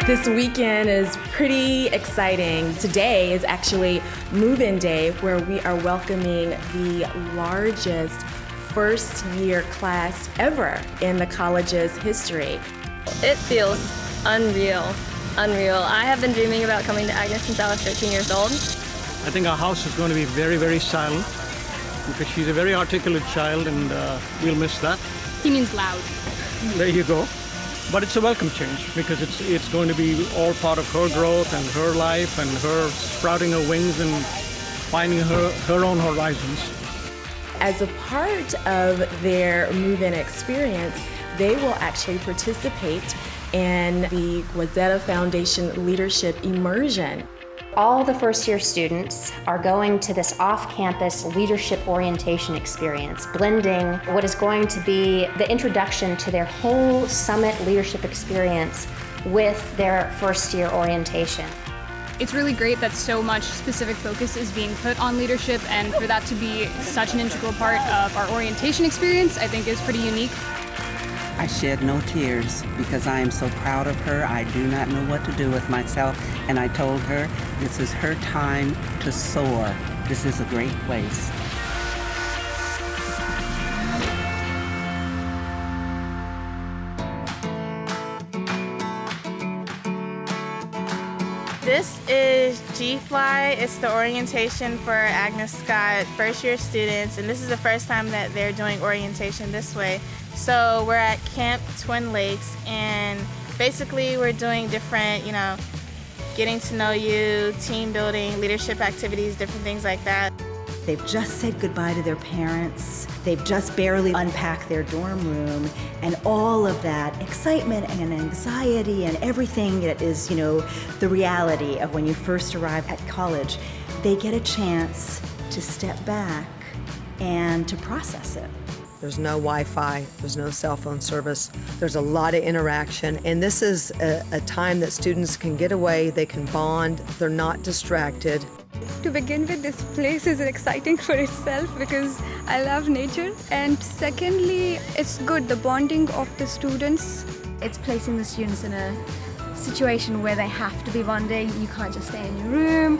This weekend is pretty exciting. Today is actually move-in day, where we are welcoming the largest first-year class ever in the college's history. It feels unreal. I have been dreaming about coming to Agnes since I was 13 years old. I think our house is going to be very, very silent because she's a very articulate child, and we'll miss that. He means loud. There you go. But it's a welcome change because it's going to be all part of her growth and her life and her sprouting her wings and finding her own horizons. As a part of their move-in experience, they will actually participate in the Goizueta Foundation Leadership Immersion. All the first-year students are going to this off-campus leadership orientation experience, blending what is going to be the introduction to their whole summit leadership experience with their first-year orientation. It's really great that so much specific focus is being put on leadership, and for that to be such an integral part of our orientation experience, I think is pretty unique. I shed no tears because I am so proud of her. I do not know what to do with myself, and I told her this is her time to soar. This is a great place. This is GFLI. It's the orientation for Agnes Scott first-year students, and this is the first time that they're doing orientation this way. So we're at Camp Twin Lakes, and basically we're doing different, getting to know you, team building, leadership activities, different things like that. They've just said goodbye to their parents. They've just barely unpacked their dorm room, and all of that excitement and anxiety and everything that is, the reality of when you first arrive at college, they get a chance to step back and to process it. There's no Wi-Fi, there's no cell phone service, there's a lot of interaction, and this is a time that students can get away, they can bond, they're not distracted. To begin with, this place is exciting for itself because I love nature. And secondly, it's good, the bonding of the students. It's placing the students in a situation where they have to be bonding. You can't just stay in your room,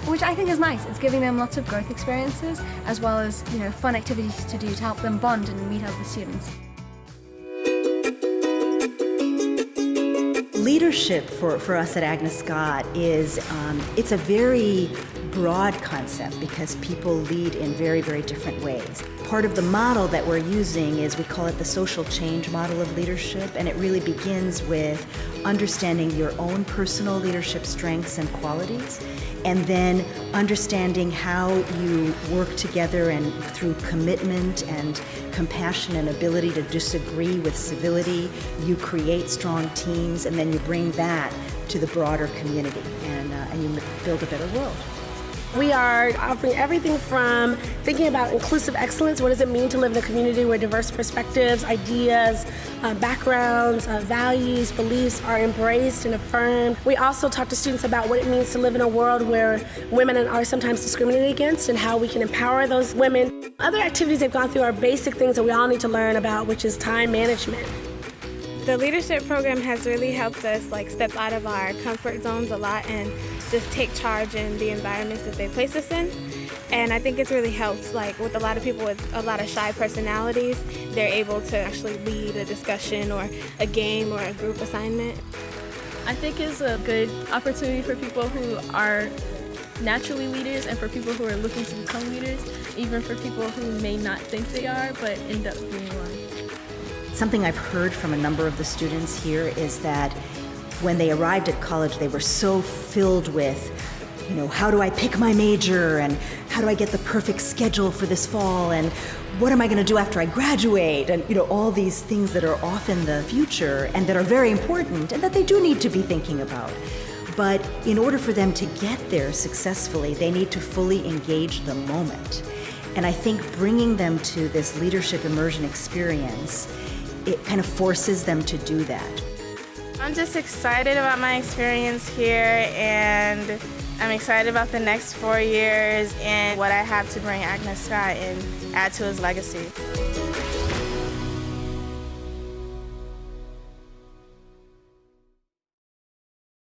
which I think is nice. It's giving them lots of growth experiences as well as fun activities to do to help them bond and meet other students. Leadership for us at Agnes Scott is, it's a very broad concept because people lead in very, very different ways. Part of the model that we're using is, we call it the social change model of leadership, and it really begins with understanding your own personal leadership strengths and qualities, and then understanding how you work together and through commitment and compassion and ability to disagree with civility, you create strong teams, and then you bring that to the broader community, and you build a better world. We are offering everything from thinking about inclusive excellence. What does it mean to live in a community where diverse perspectives, ideas, backgrounds, values, beliefs are embraced and affirmed. We also talk to students about what it means to live in a world where women are sometimes discriminated against and how we can empower those women. Other activities they've gone through are basic things that we all need to learn about, which is time management. The leadership program has really helped us step out of our comfort zones a lot and just take charge in the environments that they place us in. And I think it's really helped, with a lot of people with a lot of shy personalities, they're able to actually lead a discussion or a game or a group assignment. I think it's a good opportunity for people who are naturally leaders and for people who are looking to become leaders, even for people who may not think they are but end up being one. Something I've heard from a number of the students here is that when they arrived at college, they were so filled with, how do I pick my major, and how do I get the perfect schedule for this fall, and what am I going to do after I graduate, and all these things that are off in the future and that are very important and that they do need to be thinking about. But in order for them to get there successfully, they need to fully engage the moment. And I think bringing them to this leadership immersion experience, it kind of forces them to do that. I'm just excited about my experience here, and I'm excited about the next 4 years and what I have to bring Agnes Scott and add to his legacy.